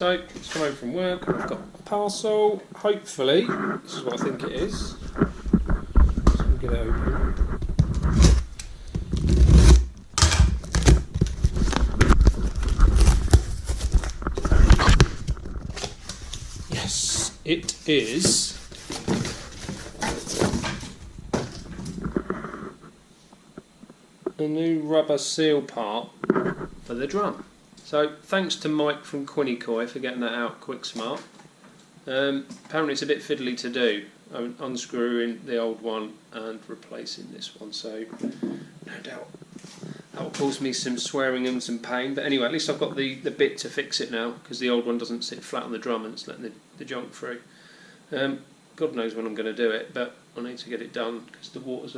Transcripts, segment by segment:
So, it's come home from work, and I've got a parcel, hopefully, this is what I think it is, so we'll get it open. Yes, it is a new rubber seal part for the drum. So thanks to Mike from Kohaku for getting that out quick smart. Apparently it's a bit fiddly to do, unscrewing the old one and replacing this one, so no doubt that will cause me some swearing and some pain, but anyway, at least I've got the bit to fix it now, because the old one doesn't sit flat on the drum and it's letting the junk through. God knows when I'm going to do it, but I need to get it done because the water's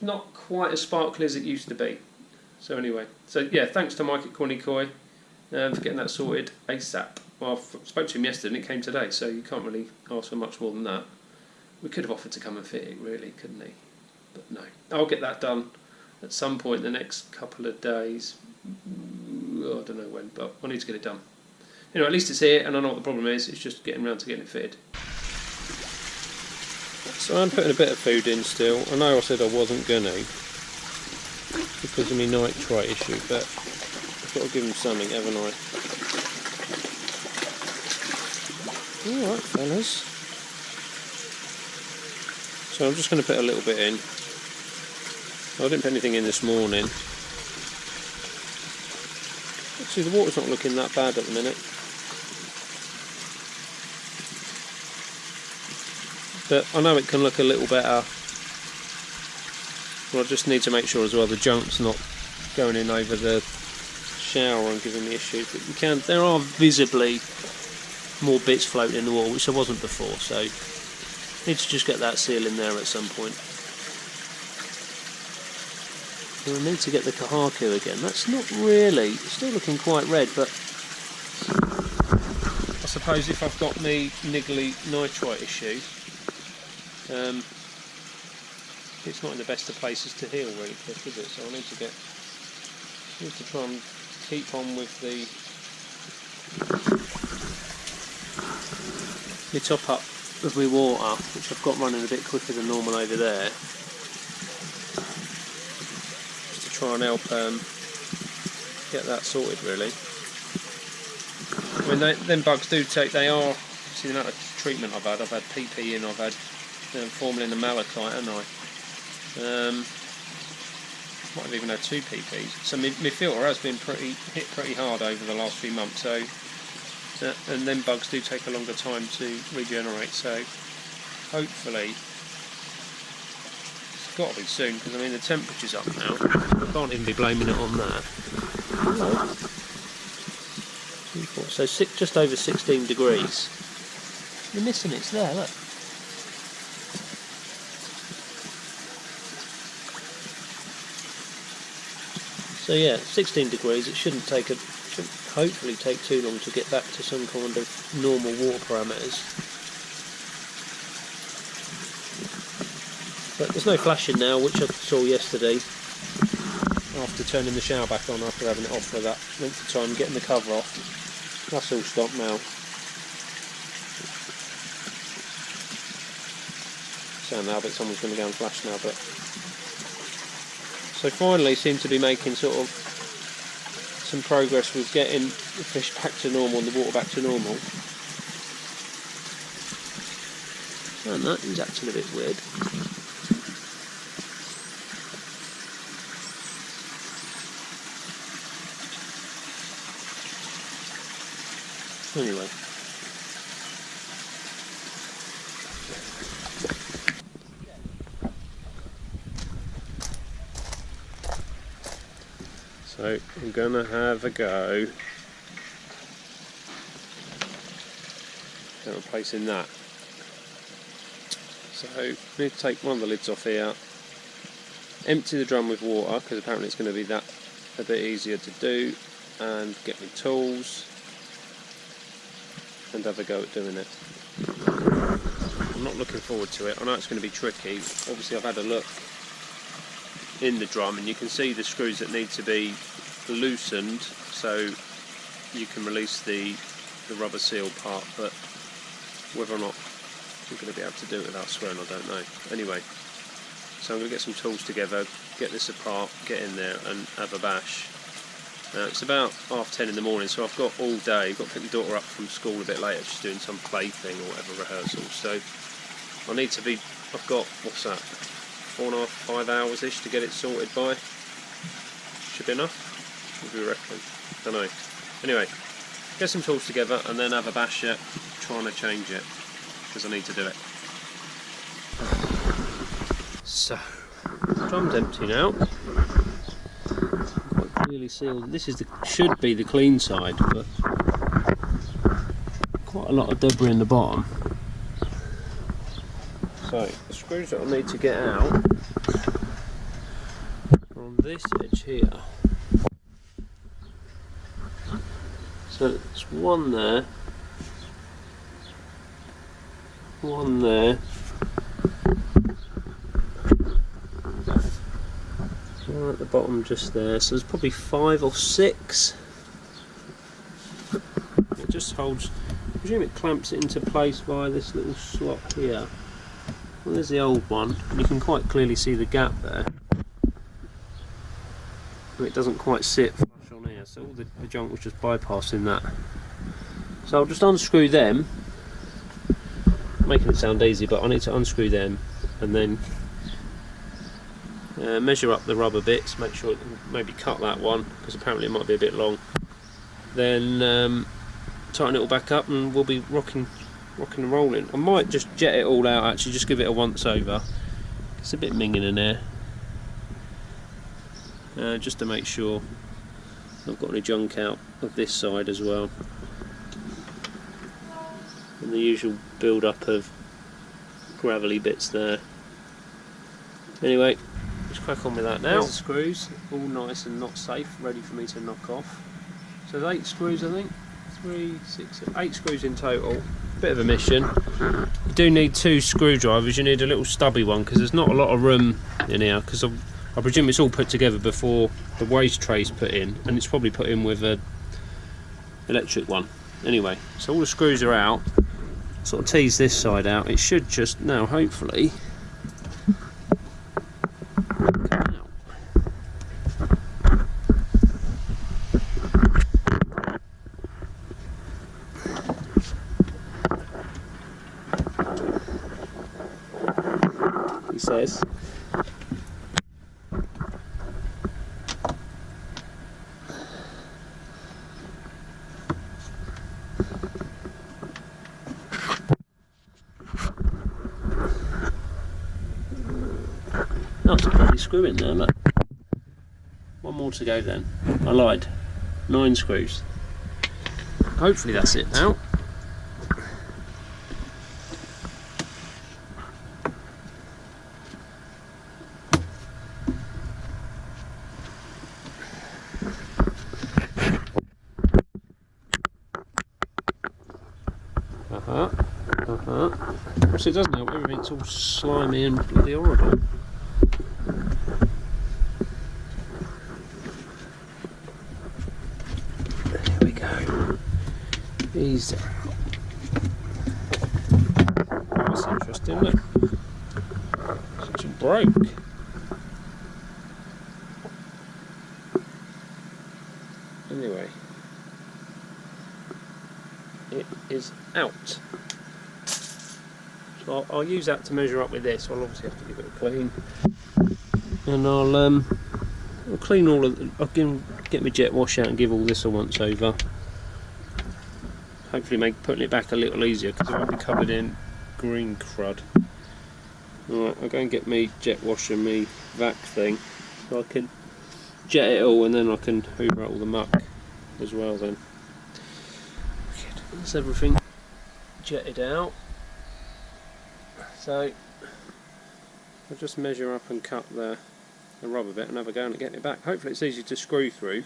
not quite as sparkly as it used to be. So anyway, yeah, thanks to Mike at Kohaku for getting that sorted ASAP. Well, I spoke to him yesterday and it came today, so you can't really ask for much more than that. We could have offered to come and fit it, really, couldn't he? But no, I'll get that done at some point in the next couple of days. I don't know when, but I need to get it done. Anyway, at least it's here, and I know what the problem is. It's just getting around to getting it fitted. So I'm putting a bit of food in still. I know I said I wasn't going to, because of my nitrite issue, but I've got to give them something, haven't I? Alright, fellas. So I'm just going to put a little bit in. I didn't put anything in this morning. Actually, the water's not looking that bad at the minute. But I know it can look a little better. Well, I just need to make sure as well the junk's not going in over the shower and giving me issues. But there are visibly more bits floating in the water, which there wasn't before, so need to just get that seal in there at some point. And I need to get the Kohaku again. That's not really, it's still looking quite red, but I suppose if I've got the niggly nitrite issue, it's not in the best of places to heal really quick, is it? So I need to try and keep on with the top up of my water, which I've got running a bit quicker than normal over there, just to try and help get that sorted really. I mean, them bugs do take, see the amount of treatment I've had PP in, I've had formalin and malachite, haven't I? Might have even had 2 PPs. So my filter has been hit pretty hard over the last few months. So, and then bugs do take a longer time to regenerate. So hopefully it's got to be soon, because I mean the temperature's up now. I can't even be blaming it on that. So just over 16 degrees. You're missing it. It's there. Look. So yeah, 16 degrees, it shouldn't hopefully take too long to get back to some kind of normal water parameters. But there's no flashing now, which I saw yesterday after turning the shower back on after having it off for that length of time, getting the cover off. That's all stopped now. So now, but someone's going to go and flash now, but so finally seem to be making sort of some progress with getting the fish back to normal and the water back to normal. And that is acting a bit weird. Anyway. So I'm going to have a go at replacing that. So I need to take one of the lids off here, empty the drum with water, because apparently it's going to be that a bit easier to do, and get my tools and have a go at doing it. I'm not looking forward to it. I know it's going to be tricky. Obviously I've had a look in the drum and you can see the screws that need to be loosened so you can release the the rubber seal part, but whether or not we're going to be able to do it without swearing, I don't know. Anyway, so I'm going to get some tools together, get this apart, get in there and have a bash. It's about 10:30 in the morning, so I've got all day. I've got to pick my daughter up from school a bit later. She's doing some play thing or whatever, rehearsal. So I need to be, I've got, what's that, 4.5, 5 hours ish to get it sorted by. Should be enough? What do you reckon? Don't know. Anyway, get some tools together and then have a bash at trying to change it, because I need to do it. So, the drum's empty now. Quite clearly sealed. This is should be the clean side, but quite a lot of debris in the bottom. So, the screws that I need to get out are on this edge here. So there's one there, one there, one at the bottom just there, so there's probably 5 or 6. It just holds, I presume it clamps it into place via this little slot here. Well, there's the old one, and you can quite clearly see the gap there. It doesn't quite sit flush on here, so all the junk was just bypassing that. So I'll just unscrew them, making it sound easy, but I need to unscrew them and then measure up the rubber bits, make sure, maybe cut that one, because apparently it might be a bit long. Then tighten it all back up and we'll be rocking and rolling. I might just jet it all out actually, just give it a once over. It's a bit minging in there. Just to make sure I've not got any junk out of this side as well. And the usual build up of gravelly bits there. Anyway, let's crack on with that now. There's the screws, all nice and not safe, ready for me to knock off. So there's 8 screws I think, 3, 6, 8 screws in total. Bit of a mission. You do need 2 screwdrivers, you need a little stubby one because there's not a lot of room in here, because I presume it's all put together before the waste tray's put in, and it's probably put in with an electric one. Anyway, so all the screws are out. Sort of tease this side out. It should just now, hopefully, come out. He says. That's a bloody screw in there, look. One more to go then. I lied. 9 screws. Hopefully that's it now. Of course it doesn't help, everything's all slimy and bloody horrible. There we go. Easy. That's interesting, look. Such a broke. Anyway. It is out. So I'll use that to measure up with this. I'll obviously have to give it a clean. And I'll clean all of I'll get my jet wash out and give all this a once over. Hopefully make putting it back a little easier because it won't be covered in green crud. Alright, I'll go and get me jet wash and me vac thing so I can jet it all and then I can hoover out all the muck as well then. That's everything jetted out. So I'll just measure up and cut the rubber bit and have a go and get it back. Hopefully it's easy to screw through.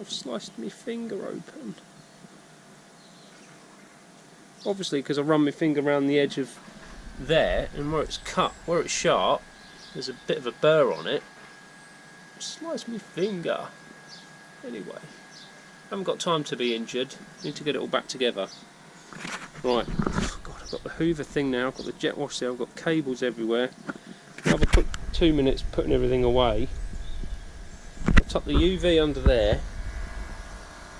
I've sliced my finger open. Obviously because I run my finger around the edge of there, and where it's cut, where it's sharp, there's a bit of a burr on it. I've sliced my finger. Anyway, Haven't got time to be injured. Need to get it all back together. Right. God, I've got the Hoover thing now. I've got the jet wash there. I've got cables everywhere. I'll have a quick 2 minutes putting everything away. I'll tuck the UV under there,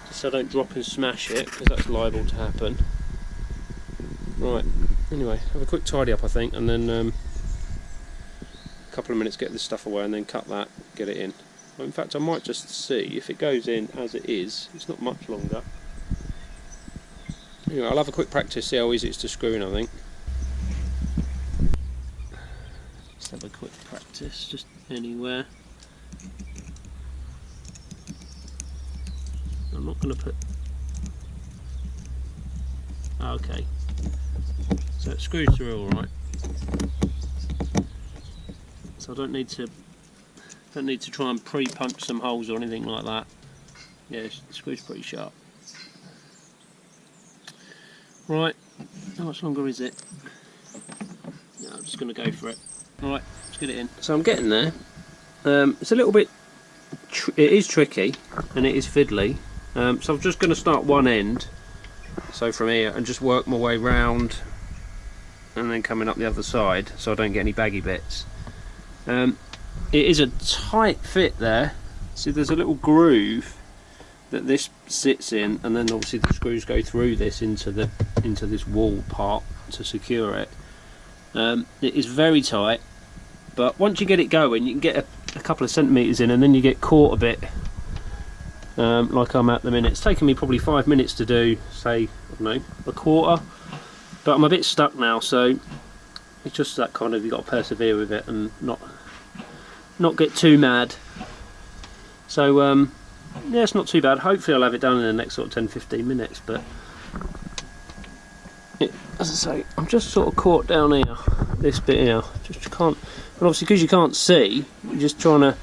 just so I don't drop and smash it, because that's liable to happen. Right. Anyway, have a quick tidy up, I think, and then a couple of minutes get this stuff away, and then cut that, get it in. Well, in fact, I might just see if it goes in as it is. It's not much longer. Anyway, I'll have a quick practice, see how easy it is to screw in, I think. Let's have a quick practice, just anywhere. I'm not going to put... Okay. So it screws through alright. So I don't need to try and pre-punch some holes or anything like that. Yeah, the screw's pretty sharp. Right, how much longer is it? Yeah, I'm just going to go for it. Right, let's get it in. So I'm getting there. It's a little bit, it is tricky and it is fiddly. So I'm just going to start one end, so from here, and just work my way round and then coming up the other side so I don't get any baggy bits. It is a tight fit there. See, there's a little groove that this sits in, and then obviously the screws go through this into this wall part to secure it. It is very tight, but once you get it going, you can get a couple of centimetres in, and then you get caught a bit, like I'm at the minute. It's taken me probably 5 minutes to do, say, I don't know, a quarter, but I'm a bit stuck now, so it's just that kind of, you've got to persevere with it and not get too mad. So yeah, it's not too bad. Hopefully I'll have it done in the next sort of 10-15 minutes, but as I say, I'm just sort of caught down here, this bit here. Just can't, and obviously because you can't see, you're just trying to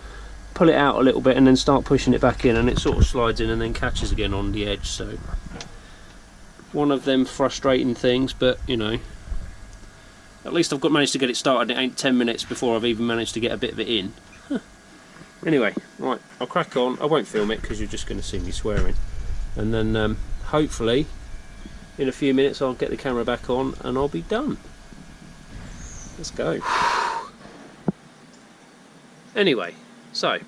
pull it out a little bit and then start pushing it back in, and it sort of slides in and then catches again on the edge. So one of them frustrating things, but you know, at least I've managed to get it started. It ain't 10 minutes before I've even managed to get a bit of it in. Anyway, right, I'll crack on. I won't film it because you're just going to see me swearing. And then hopefully in a few minutes I'll get the camera back on and I'll be done. Let's go. Anyway, so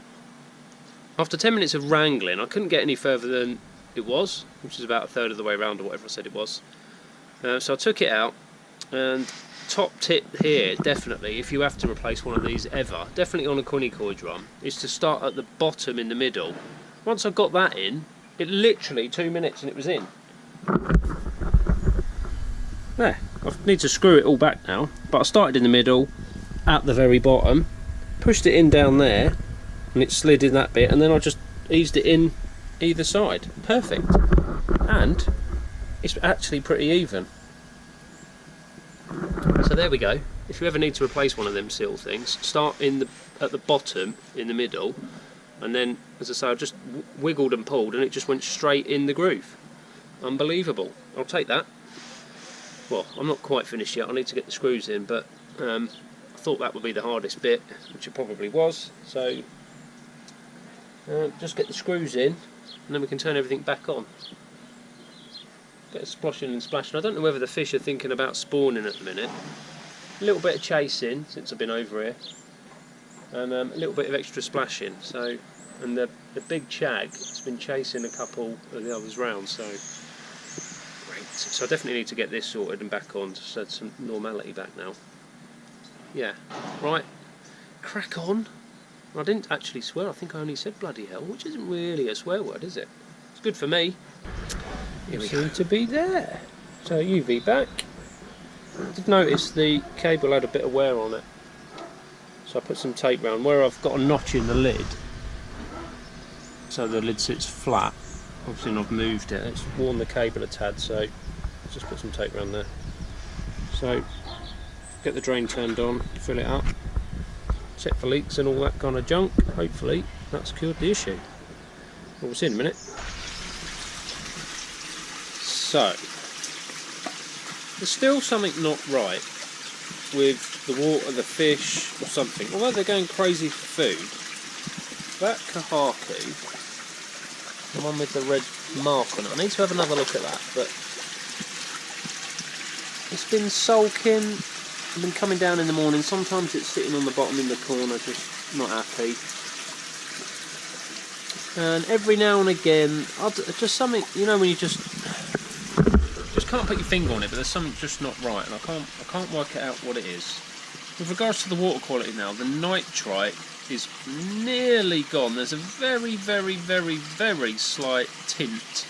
after 10 minutes of wrangling, I couldn't get any further than it was, which is about a third of the way around or whatever I said it was. So I took it out, and top tip here, definitely, if you have to replace one of these ever, definitely on a Kohaku drum, is to start at the bottom in the middle. Once I got that in, it literally 2 minutes and it was in. There, I need to screw it all back now, but I started in the middle, at the very bottom, pushed it in down there, and it slid in that bit, and then I just eased it in either side. Perfect. And it's actually pretty even. So there we go. If you ever need to replace one of them seal things, start at the bottom in the middle, and then, as I say, I just wiggled and pulled and it just went straight in the groove. Unbelievable. I'll take that. Well, I'm not quite finished yet. I need to get the screws in, but I thought that would be the hardest bit, which it probably was. So just get the screws in and then we can turn everything back on. Get a sploshing and splashing. I don't know whether the fish are thinking about spawning at the minute. A little bit of chasing since I've been over here, and a little bit of extra splashing. So, and the big chag has been chasing a couple of the others round. So great. So I definitely need to get this sorted and back on to add some normality back now. Yeah. Right. Crack on. I didn't actually swear. I think I only said bloody hell, which isn't really a swear word, is it? It's good for me. Here we seem to be there. So UV back. I did notice the cable had a bit of wear on it, so I put some tape round where I've got a notch in the lid, so the lid sits flat. Obviously I've moved it, it's worn the cable a tad, so just put some tape around there. So get the drain turned on, fill it up, check for leaks and all that kind of junk. Hopefully that's cured the issue. Well, we'll see in a minute. So, there's still something not right with the water, the fish, or something. Although they're going crazy for food, that Kohaku The one with the red mark on it. I need to have another look at that, but it's been sulking. I've been coming down in the morning. Sometimes it's sitting on the bottom in the corner, just not happy. And every now and again, just something, you know, when you just can't put your finger on it, but there's something just not right, and I can't work it out what it is. With regards to the water quality now, the nitrite is nearly gone. There's a very, very, very, very slight tint.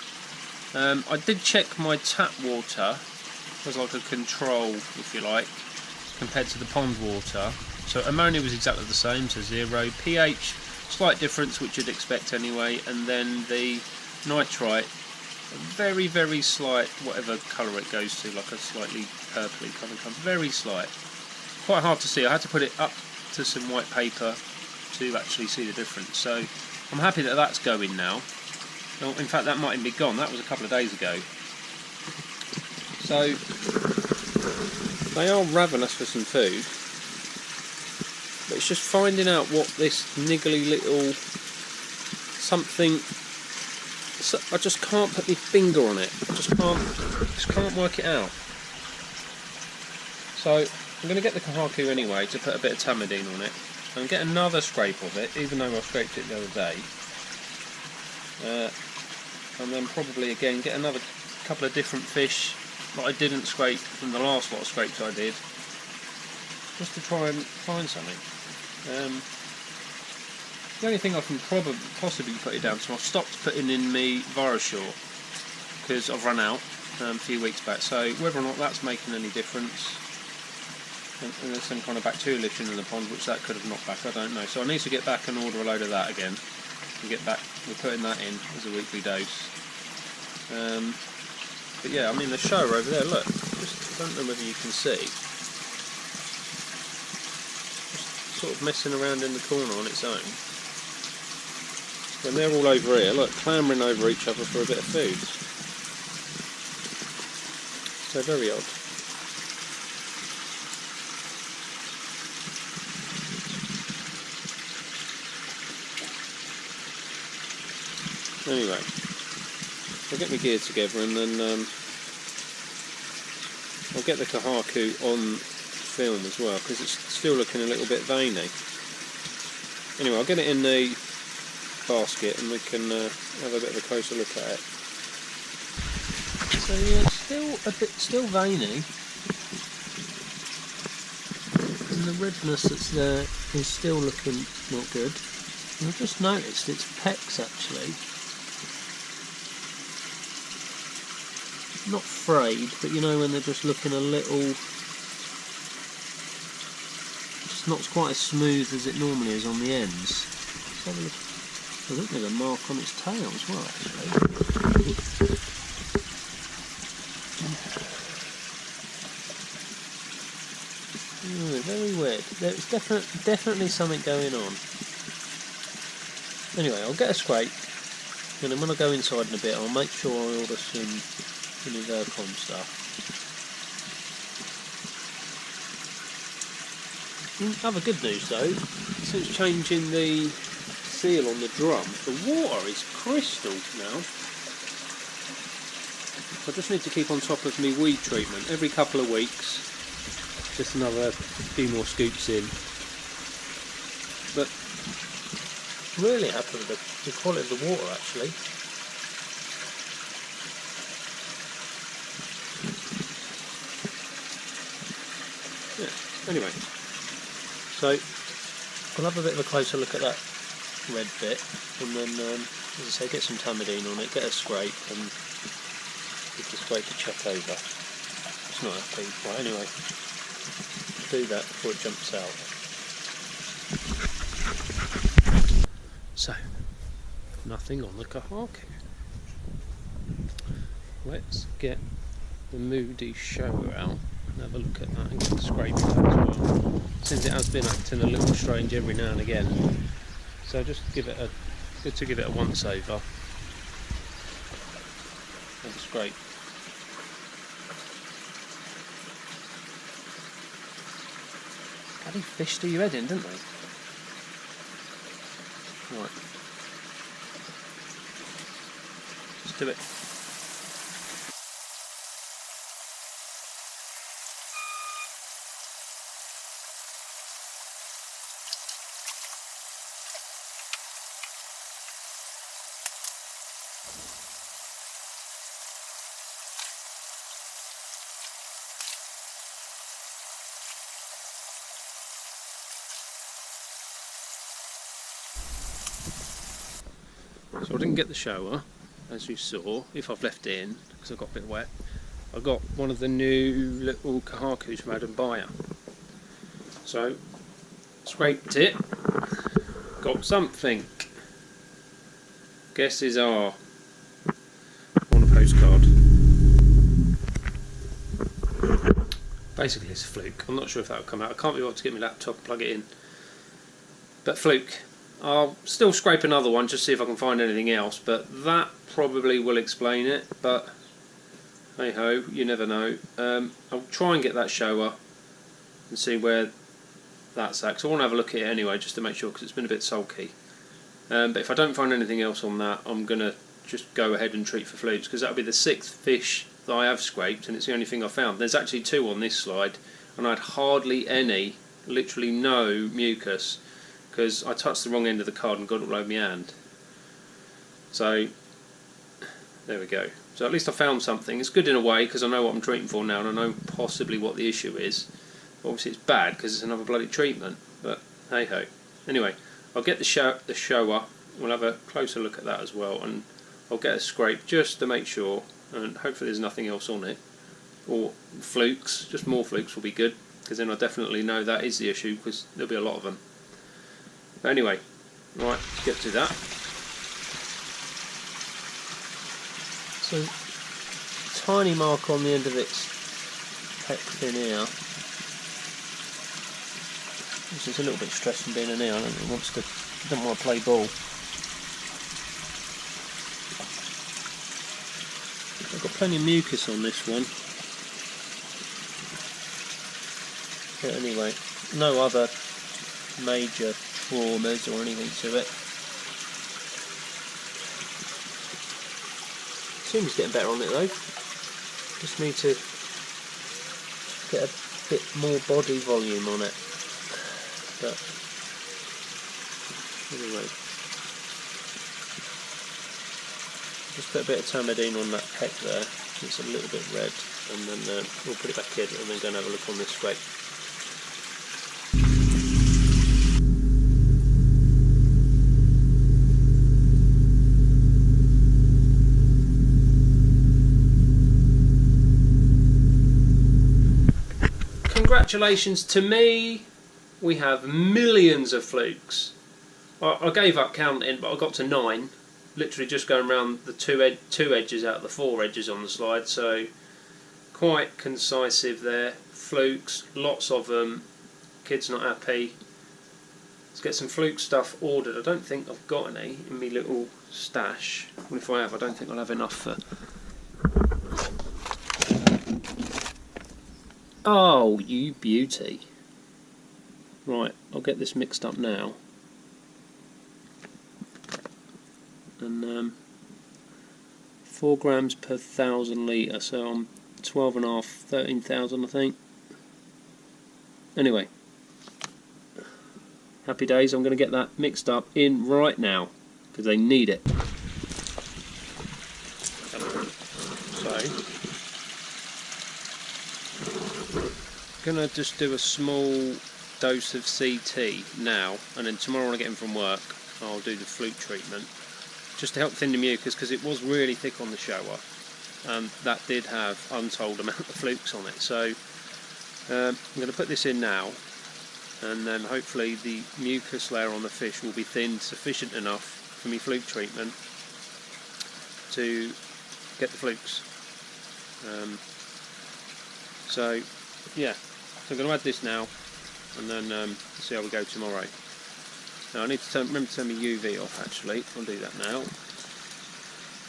I did check my tap water as like a control, if you like, compared to the pond water. So ammonia was exactly the same, so 0. pH, slight difference, which you'd expect anyway, and then the nitrite, a very, very slight, whatever colour it goes to, like a slightly purpley kind of colour, very slight. Quite hard to see. I had to put it up to some white paper to actually see the difference. So I'm happy that that's going now. Well, in fact, that mightn't be gone. That was a couple of days ago. So they are ravenous for some food, but it's just finding out what this niggly little something. I just can't put my finger on it. I just can't work it out. So I'm going to get the Kohaku anyway to put a bit of tamidine on it and get another scrape of it, even though I scraped it the other day. And then probably again get another couple of different fish that I didn't scrape from the last lot of scrapes I did, just to try and find something. The only thing I can possibly put it down to, I've stopped putting in me Virusure because I've run out a few weeks back, so whether or not that's making any difference, and there's some kind of bacterial issue in the pond which that could have knocked back, I don't know. So I need to get back and order a load of that again and get back, we're putting that in as a weekly dose. But yeah, I mean the show over there, look, just don't know whether you can see, just sort of messing around in the corner on its own. And they're all over here, look, clambering over each other for a bit of food. So very odd. Anyway, I'll get my gear together and then I'll get the Kohaku on film as well, because it's still looking a little bit veiny. Anyway, I'll get it in the basket and we can have a bit of a closer look at it. So yeah, it's still veiny, and the redness that's there is still looking not good. And I've just noticed its pecs actually not frayed, but you know when they're just looking a little, just not quite as smooth as it normally is on the ends. Let's have a look. I think there's a mark on its tail as well actually. Very weird. There's definitely something going on. Anyway, I'll get a scrape, and then when I go inside in a bit I'll make sure I order some Vercom stuff. Other good news though, since changing the seal on the drum, the water is crystal now. I just need to keep on top of my weed treatment every couple of weeks. Just another few more scoops in. But really happy with the quality of the water actually. Yeah, anyway, so we'll have a bit of a closer look at that red bit, and then as I say, get some tamidine on it, get a scrape and give the scrape a check over. It's not happy. Right, anyway, do that before it jumps out. So, nothing on the Kohaku. Let's get the Moody show out and have a look at that and get the scrape out as well. Since it has been acting a little strange every now and again, so just good to give it a once over. Have a scrape. Bloody fish to your head in, didn't they? Right. to it. So I didn't get the shower, as you saw, if I've left it in, because I got a bit wet. I got one of the new little Kohakus from Adam Bayer. So, scraped it, got something. Guesses are on a postcard. Basically it's a fluke. I'm not sure if that will come out. I can't be able to get my laptop and plug it in. But fluke. I'll still scrape another one just to see if I can find anything else, but that probably will explain it, but hey ho, you never know. I'll try and get that shower and see where that's at, because I want to have a look at it anyway just to make sure, because it's been a bit sulky. But if I don't find anything else on that, I'm going to just go ahead and treat for flukes, because that'll be the 6th fish that I have scraped, and it's the only thing I found. There's actually 2 on this slide, and I had hardly any, literally no mucus, because I touched the wrong end of the card and got it all over my hand. So there we go. So at least I found something. It's good in a way, because I know what I'm treating for now, and I know possibly what the issue is. Obviously it's bad because it's another bloody treatment, but hey ho. Anyway, I'll get the shower. We'll have a closer look at that as well, and I'll get a scrape just to make sure, and hopefully there's nothing else on it, or flukes. Just more flukes will be good, because then I definitely know that is the issue, because there'll be a lot of them. But anyway, right, let's get to that. So, tiny mark on the end of its pec fin here. This is a little bit stressed from being in here. I don't think it doesn't want to play ball. I've got plenty of mucus on this one. But anyway, no other major traumas or anything to it. Seems getting better on it though. Just need to get a bit more body volume on it. But anyway, just put a bit of Tamidine on that pec there. It's a little bit red, and then we'll put it back in and then go and have a look on this scrape. Congratulations to me, we have millions of flukes. I gave up counting, but I got to 9, literally just going around the two edges out of the 4 edges on the slide, so quite concisive there. Flukes, lots of them, kids not happy. Let's get some fluke stuff ordered. I don't think I've got any in my little stash, and if I have, I don't think I'll have enough for... Oh, you beauty. Right, I'll get this mixed up now. And 4 grams per 1,000 litre, so I'm 12.5, 13,000 I think. Anyway, happy days. I'm going to get that mixed up in right now, because they need it. So, gonna just do a small dose of CT now, and then tomorrow when I get in from work I'll do the fluke treatment just to help thin the mucus, because it was really thick on the shower and that did have untold amount of flukes on it. So I'm going to put this in now, and then hopefully the mucus layer on the fish will be thinned sufficient enough for me fluke treatment to get the flukes. So yeah, so I'm going to add this now, and then see how we go tomorrow. Now I need to remember to turn my UV off actually, I'll do that now.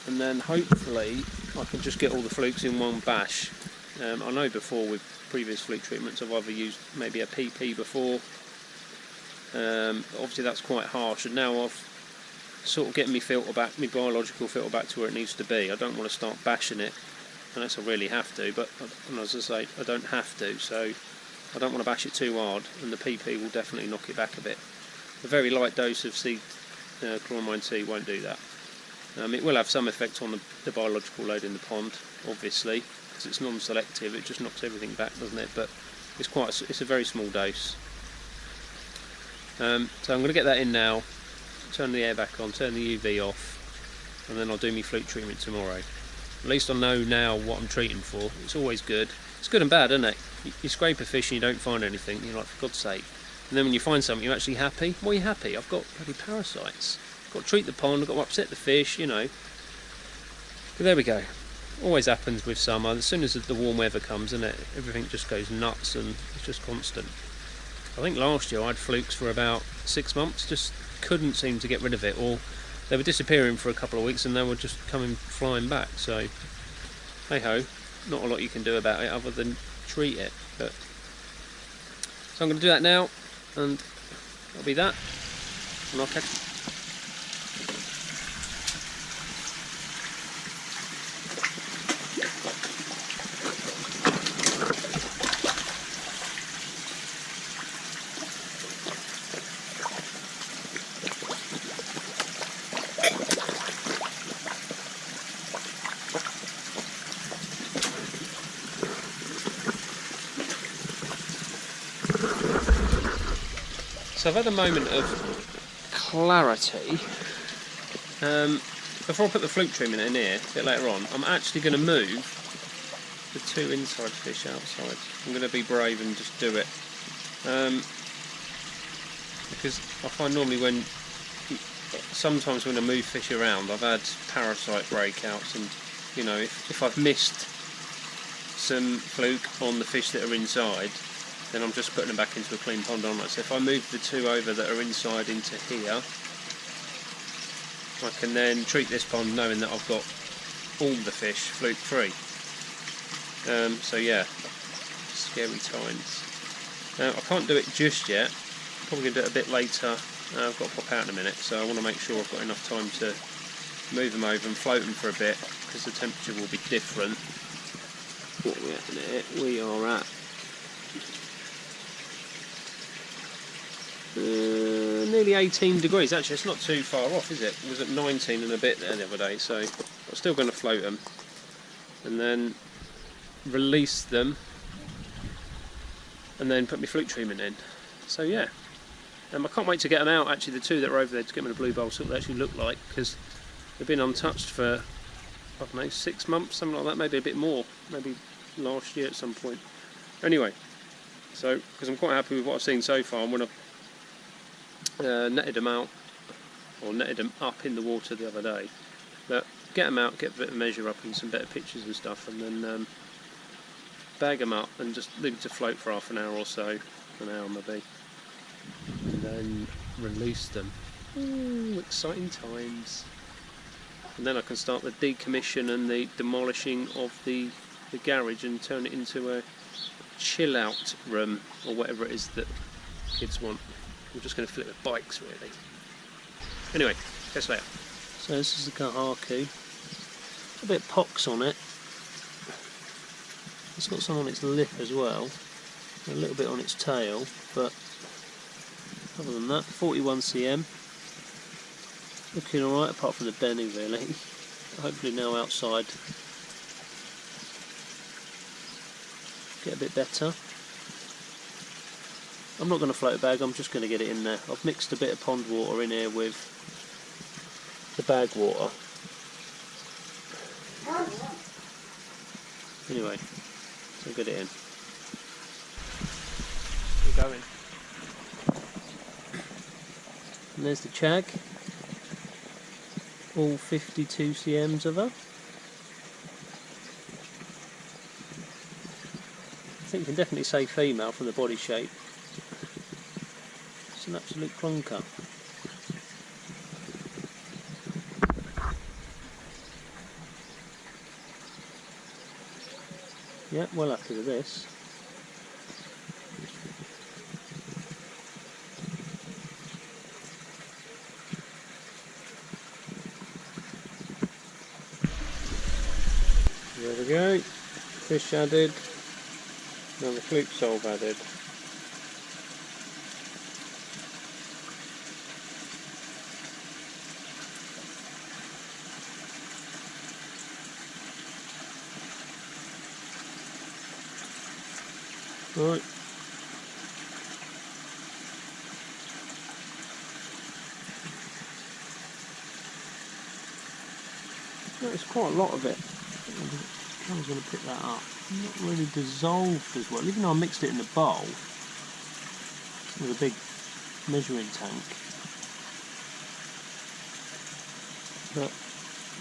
And then hopefully I can just get all the flukes in one bash. I know before with previous fluke treatments I've either used maybe a PP before, but obviously that's quite harsh, and now I've sort of getting my filter back, my biological filter back to where it needs to be. I don't want to start bashing it unless I really have to, but as I say, I don't have to, so I don't want to bash it too hard, and the PP will definitely knock it back a bit. A very light dose of chloramine C won't do that. It will have some effect on the biological load in the pond, obviously, because it's non-selective. It just knocks everything back, doesn't it? But it's a very small dose. So I'm going to get that in now, turn the air back on, turn the UV off, and then I'll do my fluke treatment tomorrow. At least I know now what I'm treating for. It's always good. It's good and bad, isn't it? You scrape a fish and you don't find anything, and you're like, for God's sake. And then when you find something, you're actually happy. Why are you happy? I've got bloody parasites. I've got to treat the pond, I've got to upset the fish, you know. But there we go. Always happens with summer. As soon as the warm weather comes, isn't it? Everything just goes nuts and it's just constant. I think last year I had flukes for about 6 months, just couldn't seem to get rid of it, or they were disappearing for a couple of weeks and they were just coming flying back. So, hey ho, not a lot you can do about it other than treat it. But so I'm going to do that now, and that'll be that, and I'll catch you. So I've had a moment of clarity. Before I put the fluke treatment in here, a bit later on, I'm actually going to move the 2 inside fish outside. I'm going to be brave and just do it. Because I find normally sometimes when I move fish around, I've had parasite breakouts, and you know, if I've missed some fluke on the fish that are inside, then I'm just putting them back into a clean pond, aren't I? So if I move the 2 over that are inside into here, I can then treat this pond knowing that I've got all the fish fluke free. So yeah, scary times. I can't do it just yet. Probably going to do it a bit later. I've got to pop out in a minute, so I want to make sure I've got enough time to move them over and float them for a bit, because the temperature will be different. What are we at in here? We are at nearly 18 degrees. Actually, it's not too far off, is it? It was at 19 and a bit there the other day, so I'm still going to float them and then release them and then put my fluke treatment in. So yeah, I can't wait to get them out. Actually, the 2 that are over there, to get them in a blue bowl, see what they actually look like, because they've been untouched for, I don't know, 6 months, something like that, maybe a bit more, maybe last year at some point. Anyway, so because I'm quite happy with what I've seen so far, I'm going to netted them out, or netted them up in the water the other day, but get them out, get a bit of measure up and some better pictures and stuff, and then bag them up and just leave them to float for half an hour or so, an hour maybe, and then release them. Ooh, exciting times. And then I can start the decommission and the demolishing of the garage and turn it into a chill out room, or whatever it is that kids want. I'm just going to flip with bikes really. Anyway, catch you later. So this is the Kohaku. A bit of pox on it. It's got some on its lip as well. A little bit on its tail, but other than that, 41 cm. Looking alright apart from the belly really. Hopefully now outside get a bit better. I'm not going to float a bag, I'm just going to get it in there. I've mixed a bit of pond water in here with the bag water. Anyway, so get it in. We're going. And there's the chag. All 52 cms of her. I think you can definitely say female from the body shape. It's an absolute clunker. Yeah, well happy with this. go. Fish added. Now the flute solve added. Right. There's quite a lot of it. I'm going to pick that up. Not really dissolved as well, even though I mixed it in the bowl with a big measuring tank. But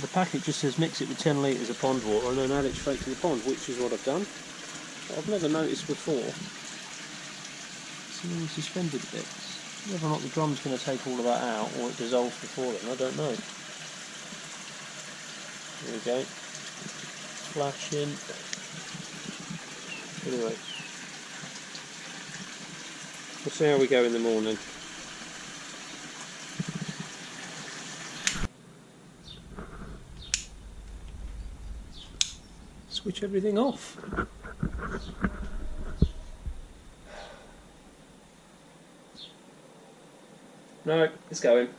the packet just says mix it with 10 litres of pond water and then add it straight to the pond, which is what I've done. But I've never noticed before. Some of the suspended bits. Whether or not the drum's going to take all of that out or it dissolves before then, I don't know. There we go. Flashing. Anyway, we'll see how we go in the morning. Switch everything off. No, it's going.